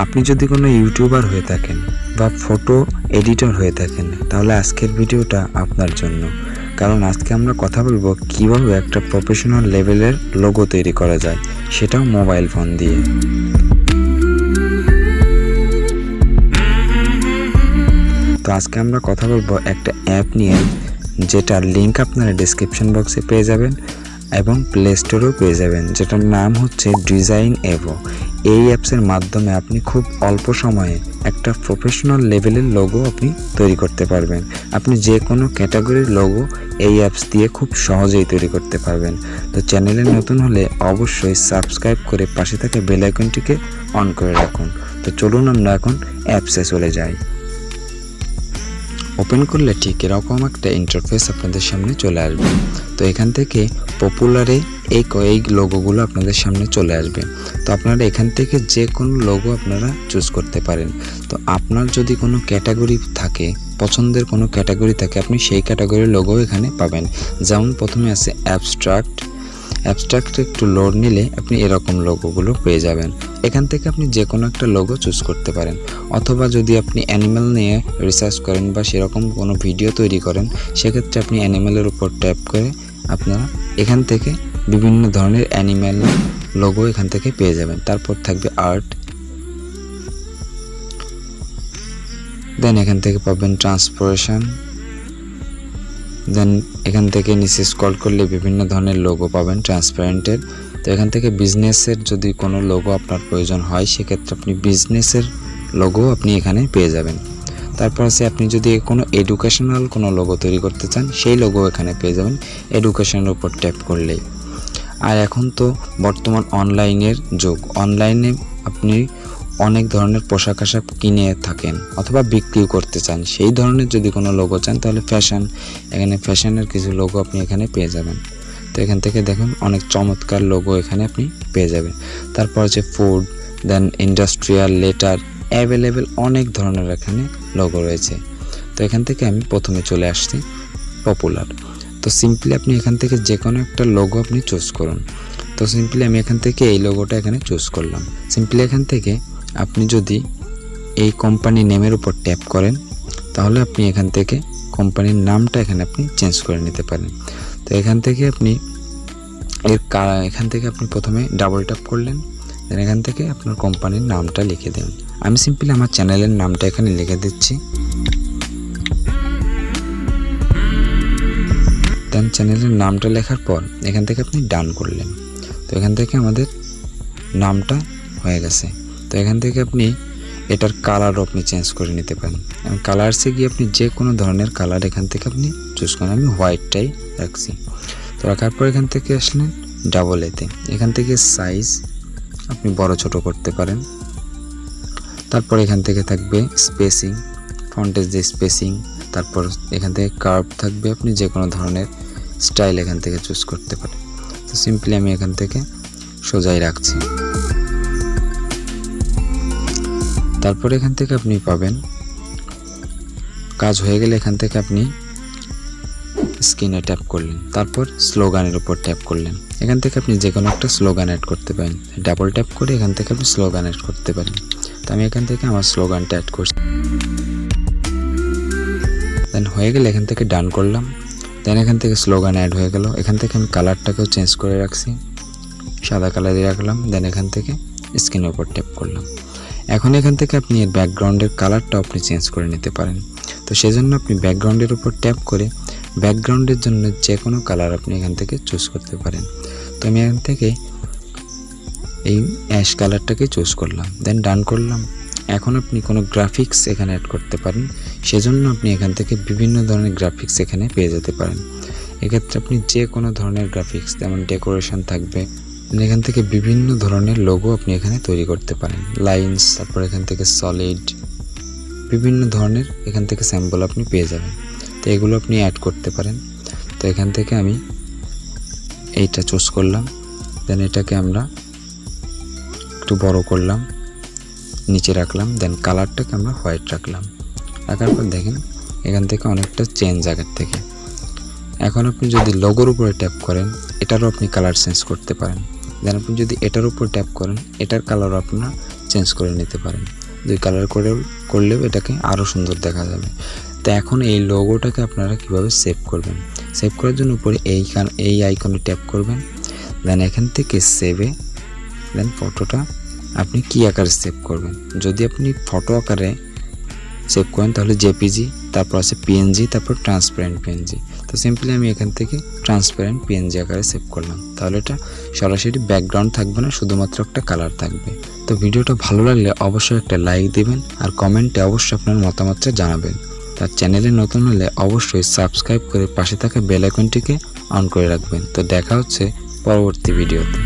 আপনি যদি কোনো ইউটিউবার হয়ে থাকেন বা ফটো এডিটর হয়ে থাকেন তাহলে আজকের ভিডিওটা আপনার জন্য, কারণ আজকে আমরা কথা বলবো কিভাবে একটা প্রফেশনাল লেভেলের লোগো তৈরি করা যায়, সেটাও মোবাইল ফোন দিয়ে। তো আজকে আমরা কথা বলবো একটা অ্যাপ নিয়ে, যেটার লিঙ্ক আপনারা ডেসক্রিপশন বক্সে পেয়ে যাবেন এবং প্লে স্টোরেও পেয়ে যাবেন, যেটার নাম হচ্ছে DesignEvo। এই অ্যাপসের মাধ্যমে আপনি খুব অল্প সময়ে একটা প্রফেশনাল লেভেলের লোগো আপনি তৈরি করতে পারবেন। আপনি যে কোনো ক্যাটাগরির লোগো এই অ্যাপস দিয়ে খুব সহজেই তৈরি করতে পারবেন। তো চ্যানেলে নতুন হলে অবশ্যই সাবস্ক্রাইব করে পাশে থাকা বেল আইকনটিকে অন করে রাখুন। তো চলুন আমরা এখন অ্যাপসে চলে যাই। ওপেন করলে ঠিক এরকম একটা ইন্টারফেস আপনাদের সামনে চলে আসবে। তো এখান থেকে পপুলারে এই লোগোগুলো আপনাদের সামনে চলে আসবে। তো আপনারা এখান থেকে যে কোনো লোগো আপনারা চুজ করতে পারেন। তো আপনার যদি কোনো ক্যাটাগরি থাকে, পছন্দের কোনো ক্যাটাগরি থাকে, আপনি সেই ক্যাটাগরির লোগো এখানে পাবেন। যেমন প্রথমে আছে অ্যাবস্ট্রাক্ট একটু লোড নিলে আপনি এরকম লোগোগুলো পেয়ে যাবেন। এখান থেকে আপনি যে কোনো একটা লোগো চুজ করতে পারেন, অথবা যদি আপনি অ্যানিম্যাল নিয়ে রিসার্চ করেন বা সেরকম কোনো ভিডিও তৈরি করেন, সেক্ষেত্রে আপনি অ্যানিম্যালের উপর ট্যাপ করে আপনারা এখান থেকে বিভিন্ন ধরনের অ্যানিম্যাল লোগো এখান থেকে পেয়ে যাবেন। তারপর থাকবে আর্ট, দেন এখান থেকে পাবেন ট্রান্সপোরেশন, দেন এখান থেকে নিচে স্ক্রল করলে বিভিন্ন ধরনের লোগো পাবেন ট্রান্সপারেন্টের। তো এখান থেকে বিজনেসের যদি কোনো লোগো আপনার প্রয়োজন হয়, সেক্ষেত্রে আপনি বিজনেসের লোগো আপনি এখানে পেয়ে যাবেন। তারপর আছে আপনি যদি কোনো এডুকেশনাল কোনো লোগো তৈরি করতে চান, সেই লোগো এখানে পেয়ে যাবেন এডুকেশনের উপর ট্যাপ করলেই। আর এখন তো বর্তমান অনলাইনের যুগ, অনলাইনে আপনি অনেক ধরনের পোশাক আশাক কিনে থাকেন অথবা বিক্রিও করতে চান, সেই ধরনের যদি কোনো লোগো চান তাহলে এখানে ফ্যাশনের কিছু লোগো আপনি এখানে পেয়ে যাবেন। তো এখান থেকে দেখুন অনেক চমৎকার লোগো এখানে আপনি পেয়ে যাবেন। তারপর হচ্ছে ফুড, দেন ইন্ডাস্ট্রিয়াল, লেটার, অ্যাভেলেবেল অনেক ধরনের এখানে লোগো রয়েছে। তো এখান থেকে আমি প্রথমে চলে আসছি পপুলার। তো সিম্পলি আপনি এখান থেকে যে কোনো একটা লোগো আপনি চুজ করুন। তো সিম্পলি আমি এখান থেকে এই লোগোটা এখানে চুজ করলাম। সিম্পলি এখান থেকে আপনি যদি এই কোম্পানি নেমের উপর ট্যাপ করেন, তাহলে আপনি এখান থেকে কোম্পানির নামটা এখানে আপনি চেঞ্জ করে নিতে পারেন। তো এখান থেকে আপনি প্রথমে ডাবল ট্যাপ করলেন, দেন এখান থেকে আপনার কোম্পানির নামটা লিখে দেবেন। আমি সিম্পলি আমার চ্যানেলের নামটা এখানে লিখে দিচ্ছি। দেন চ্যানেলের নামটা লেখার পর এখান থেকে আপনি ডান করলেন। তো এখান থেকে আমাদের নামটা হয়ে গেছে। তো এখান থেকে আপনি এটার কালারও আপনি চেঞ্জ করে নিতে পারেন। এবং কালারসে গিয়ে আপনি যে কোনো ধরনের কালার এখান থেকে আপনি চুজ করেন। আমি হোয়াইটটাই রাখছি। তো রাখার পর এখান থেকে আসলেন ডাবল এতে, এখান থেকে সাইজ আপনি বড় ছোট করতে পারেন। তারপর এখান থেকে থাকবে স্পেসিং, ফন্টেজ যে স্পেসিং, তারপর এখান থেকে কার্ভ থাকবে, আপনি যে কোনো ধরনের স্টাইল এখান থেকে চুজ করতে পারেন। তো সিম্পলি আমি এখান থেকে সোজাই রাখছি। তারপর এখান থেকে আপনি পাবেন, কাজ হয়ে গেলে এখান থেকে আপনি স্ক্রিনে ট্যাপ করলেন, তারপর স্লোগানের উপর ট্যাপ করলেন। এখান থেকে আপনি যে কোনো একটা স্লোগান অ্যাড করতে পারেন। ডাবল ট্যাপ করে এখান থেকে আপনি স্লোগান অ্যাড করতে পারেন। তো আমি এখান থেকে আমার স্লোগানটা অ্যাড করছি। দেন হয়ে গেলে এখান থেকে ডান করলাম। দেন এখান থেকে স্লোগান অ্যাড হয়ে গেল। এখান থেকে আমি কালারটাকেও চেঞ্জ করে রাখছি, সাদা কালারে রাখলাম। দেন এখান থেকে স্ক্রিনের উপর ট্যাপ করলাম। এখন এখান থেকে আপনি এর ব্যাকগ্রাউন্ডের কালারটাও আপনি চেঞ্জ করে নিতে পারেন। তো সেজন্য আপনি ব্যাকগ্রাউন্ডের উপর ট্যাপ করে ব্যাকগ্রাউন্ডের জন্য যে কোনো কালার আপনি এখান থেকে চুজ করতে পারেন। তো আমি এখান থেকে এই অ্যাশ কালারটাকে চুজ করলাম, দেন ডান করলাম। এখন আপনি কোনো গ্রাফিক্স এখানে অ্যাড করতে পারেন, সেজন্য আপনি এখান থেকে বিভিন্ন ধরনের গ্রাফিক্স এখানে পেয়ে যেতে পারেন। এক্ষেত্রে আপনি যে কোনো ধরনের গ্রাফিক্স, যেমন ডেকোরেশন থাকবে, এখান থেকে বিভিন্ন ধরনের লোগো আপনি এখানে তৈরি করতে পারেন। লাইনস, তারপর এখান থেকে সলিড, বিভিন্ন ধরনের এখান থেকে স্যাম্পল আপনি পেয়ে যাবেন। তো এগুলো আপনি অ্যাড করতে পারেন। তো এখান থেকে আমি এইটা চুজ করলাম, দেন এটাকে আমরা একটু বড় করলাম, নিচে রাখলাম, দেন কালারটাকে আমরা হোয়াইট রাখলাম। রাখার পর দেখেন এখান থেকে অনেকটা চেঞ্জ আগের থেকে। এখন আপনি যদি লোগোর উপরে ট্যাপ করেন, এটারও আপনি কালার চেঞ্জ করতে পারেন। দেন আপনি যদি এটার উপর ট্যাপ করেন, এটার কালারও আপনারা চেঞ্জ করে নিতে পারেন। 2 কালার করলেও এটাকে আরও সুন্দর দেখা যাবে। তো এখন এই লোগোটাকে আপনারা কিভাবে সেভ করবেন, সেভ করার জন্য উপরে এই আইকনে ট্যাপ করবেন। দেন এখান থেকে সেভে, দেন ফটোটা আপনি কী আকারে সেভ করবেন। যদি আপনি ফটো আকারে সেভ করেন তাহলে জেপিজি, তারপর আছে পিএনজি, তারপর ট্রান্সপারেন্ট পিএনজি। তো সিম্পলি আমি এখান থেকে ট্রান্সপারেন্ট পিএনজি আকারে সেভ করলাম। তাহলে এটা সরাসরি ব্যাকগ্রাউন্ড থাকবে না, শুধুমাত্র একটা কালার থাকবে। তো ভিডিওটা ভালো লাগলে অবশ্যই একটা লাইক দিবেন আর কমেন্টে অবশ্যই আপনার মতামতটা জানাবেন। তার চ্যানেলে নতুন হলে অবশ্যই সাবস্ক্রাইব করে পাশে থাকা বেল আইকনটিকে অন করে রাখবেন। তো দেখা হচ্ছে পরবর্তী ভিডিওতে।